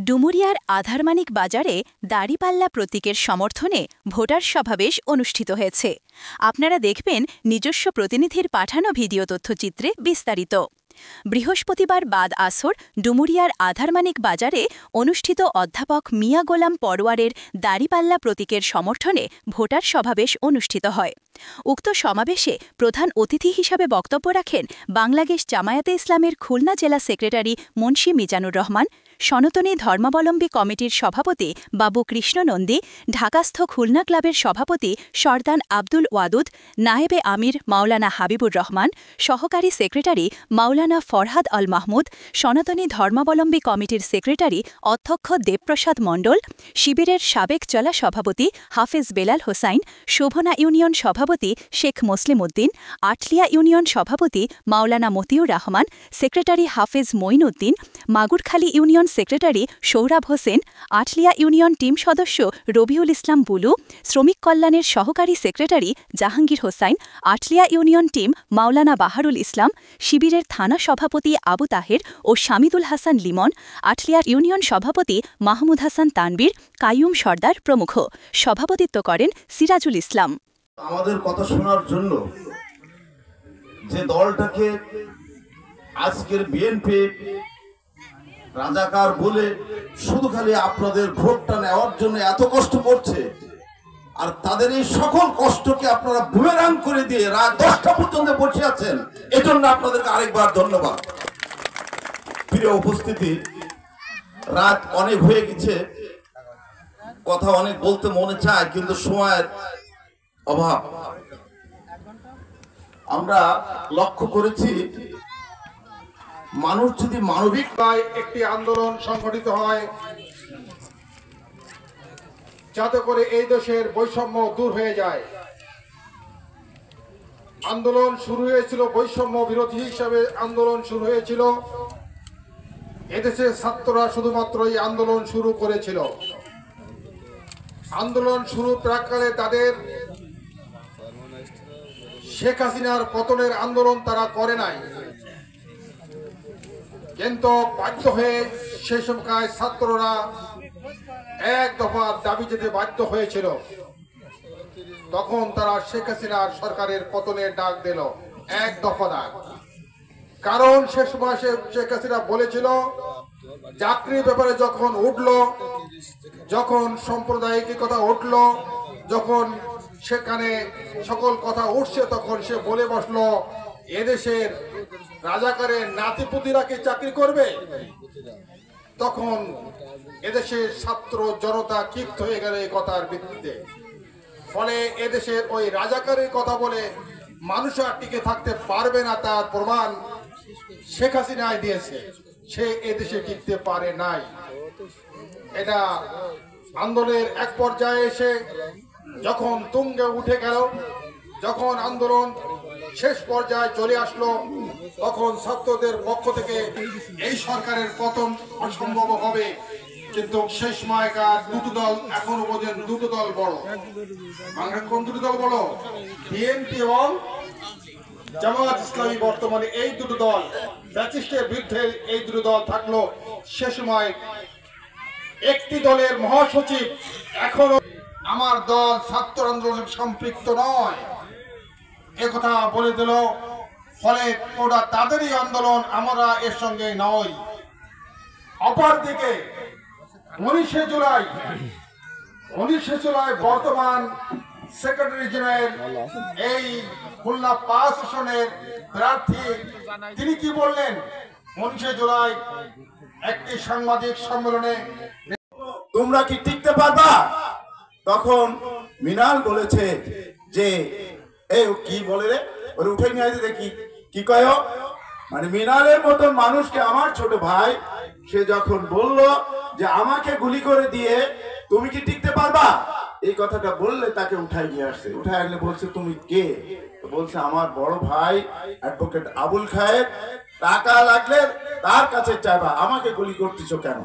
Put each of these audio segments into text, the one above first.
ডুমুরিয়ার আধারমানিক বাজারে দাড়িপাল্লা প্রতীকের সমর্থনে ভোটার সমাবেশ অনুষ্ঠিত হয়েছে। আপনারা দেখবেন নিজস্ব প্রতিনিধির পাঠানো ভিডিও তথ্যচিত্রে বিস্তারিত। বৃহস্পতিবার বাদ আসর ডুমুরিয়ার আধারমানিক বাজারে অনুষ্ঠিত অধ্যাপক মিয়া গোলাম পরোয়ারের দাড়িপাল্লা প্রতীকের সমর্থনে ভোটার সমাবেশ অনুষ্ঠিত হয়। উক্ত সমাবেশে প্রধান অতিথি হিসাবে বক্তব্য রাখেন বাংলাদেশ জামায়াতে ইসলামের খুলনা জেলা সেক্রেটারি মুন্সী মিজানুর রহমান, সনাতনী ধর্মাবলম্বী কমিটির সভাপতি বাবু কৃষ্ণ নন্দী, ঢাকাস্থ খুলনা ক্লাবের সভাপতি সরদান আব্দুল ওয়াদুদ, নায়েবে আমির মাওলানা হাবিবুর রহমান, সহকারী সেক্রেটারি মাওলানা ফরহাদ আল মাহমুদ, সনাতনী ধর্মাবলম্বী কমিটির সেক্রেটারি অধ্যক্ষ দেবপ্রসাদ মণ্ডল, শিবিরের সাবেক জেলা সভাপতি হাফেজ বেলাল হোসাইন, শোভনা ইউনিয়ন সভাপতি শেখ মুসলিম উদ্দিন, আটলিয়া ইউনিয়ন সভাপতি Maulana Motiur Rahman, secretary Hafez Moin Uddin, Magurkhali union secretary Sourav Hossain, Atlia union team সদস্য রবিউল ইসলাম বুলু, শ্রমিক কল্যাণের সহকারী secretary Jahangir Hossain, Atlia union team Maulana Baharul Islam, শিবিরের থানা সভাপতি আবু তাহের ও শামিদুল হাসান লিমন, আটলিয়ার ইউনিয়ন সভাপতি মাহমুদ হাসান তানবীর, কাইয়ুম সর্দার প্রমুখ সভাপতিত্ব করেন সিরাজুল ইসলাম। আমাদের কথা শোনার জন্য যে দলটাকে আজকের বিএনপি রাজাকার বলে শুধু খালি আপনাদের ভোটটা নেওয়ার জন্য এত কষ্ট করছে, আর তাদের এই সকল কষ্টকে আপনারা বুমেরাং করে দিয়ে রাত 10টা পর্যন্ত বসে আছেন, এজন্য আপনাদেরকে আরেকবার ধন্যবাদ। প্রিয় উপস্থিতি, রাত অনেক হয়ে গেছে, কথা অনেক বলতে মনে চায় কিন্তু সময়ের অভাব। আমরা লক্ষ্য করেছি মানুষ যদি মানবিক একটি আন্দোলন সংগঠিত হয় যাতে করে এই দেশের বৈষম্য দূর হয়ে যায়। আন্দোলন শুরু হয়েছিল বৈষম্য বিরোধী হিসাবে, আন্দোলন শুরু হয়েছিল এদেশের ছাত্ররা শুধুমাত্র এই আন্দোলন শুরু করেছিল। আন্দোলন শুরু প্রাককালে তাদের শেখ হাসিনার পতনের আন্দোলন তারা করে নাই, কিন্তু বাধ্য হয়ে সেই সময় ছাত্ররা এক দফা দাবি যেতে বাধ্য হয়েছিল। তখন তারা শেখ হাসিনার সরকারের পতনের ডাক দিল, এক দফা ডাক। কারণ সে সময় শেখ হাসিনা বলেছিল চাকরির ব্যাপারে যখন উঠলো, যখন সাম্প্রদায়িকতা উঠলো, যখন সেখানে সকল কথা উঠছে, তখন সে বলে বসলো এদেশের রাজাকারের নাতিপুতিরা কি চাকরি করবে? তখন এদেশের ছাত্র জনতা ক্ষিপ্ত হয়ে গেল এই কথার ভিত্তিতে। ফলে এদেশের ওই রাজাকারের কথা বলে মানুষ আর টিকে থাকতে পারবে না, তার প্রমাণ শেখ হাসিনাই দিয়েছে। সে এদেশে টিকতে পারে নাই। এটা আন্দোলনের এক পর্যায়ে এসে যখন তুঙ্গে উঠে গেল, যখন আন্দোলন শেষ পর্যায়ে চলে আসলো, তখন ছাত্রদের পক্ষ থেকে এই সরকারের পতন অসম্ভব হবে। কিন্তু শেষ সময়কার দুটো দল এখনো পর্যন্ত দুটো দল বড়। কোন দুটো দল বড়? বিএনপি এবং জামায়াত ইসলামী। বর্তমানে এই দুটো দল ফ্যাসিস্টের বিরুদ্ধে এই দুটো দল থাকলো। সে সময় একটি দলের মহাসচিব এখনো আমার দল ছাত্র আন্দোলনে সম্পৃক্ত নয় একথা বলে দিল। ফলে ওরা তাদেরই আন্দোলন, আমরা এর সঙ্গে নই। অপরদিকে 19শে জুলাই বর্তমান সেক্রেটারি জেনারেল এই খুলনা 5 আসনের প্রার্থী, তিনি কি বললেন 19শে জুলাই একটি সাংবাদিক সম্মেলনে, তোমরা কি টিকতে পারবা? তখন মিনাল বলেছে যে এই কি বলে রে, ওরে উঠে নিয়ে আসে দেখি কি কয়। মানে মিনালের মতন মানুষকে আমার ছোট ভাই সে যখন বলল যে আমাকে গুলি করে দিয়ে তুমি কি টিকতে পারবা, এই কথাটা বললে তাকে উঠাই নিয়ে আসছে। উঠাই আনলে বলছে তুমি কে? বলছে আমার বড় ভাই অ্যাডভোকেট আবুল খায়ের, টাকা লাগলে তার কাছে চাইবা, আমাকে গুলি করতেছো কেন?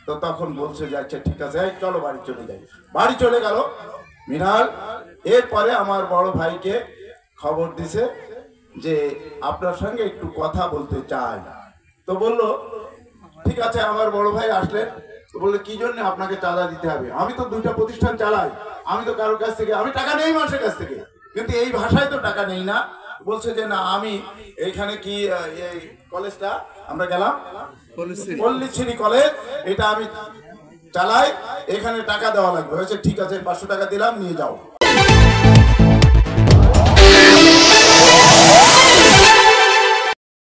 তো তখন বলছে যে আচ্ছা ঠিক আছে, চলো বাড়ি চলে যাই। বাড়ি চলে গেল মিনাল। এরপরে আমার বড় ভাইকে খবর দিছে যে আপনার সঙ্গে একটু কথা বলতে চাই। তো বলল ঠিক আছে। আমার বড় ভাই আসলেন, তো বললে কি জন্য আপনাকে চাঁদা দিতে হবে? আমি তো 2টা প্রতিষ্ঠান চালাই, আমি তো কারোর কাছ থেকে আমি টাকা নেই মানুষের কাছ থেকে, কিন্তু এই ভাষায় তো টাকা নেই না। বলছে যে না আমি এইখানে কি এই কলেজটা আমরা গেলাম পল্লীশ্রী কলেজ, এটা আমি চালাই, এখানে টাকা দেওয়া লাগবে। হয়েছে ঠিক আছে 500 টাকা দিলাম, নিয়ে যাও।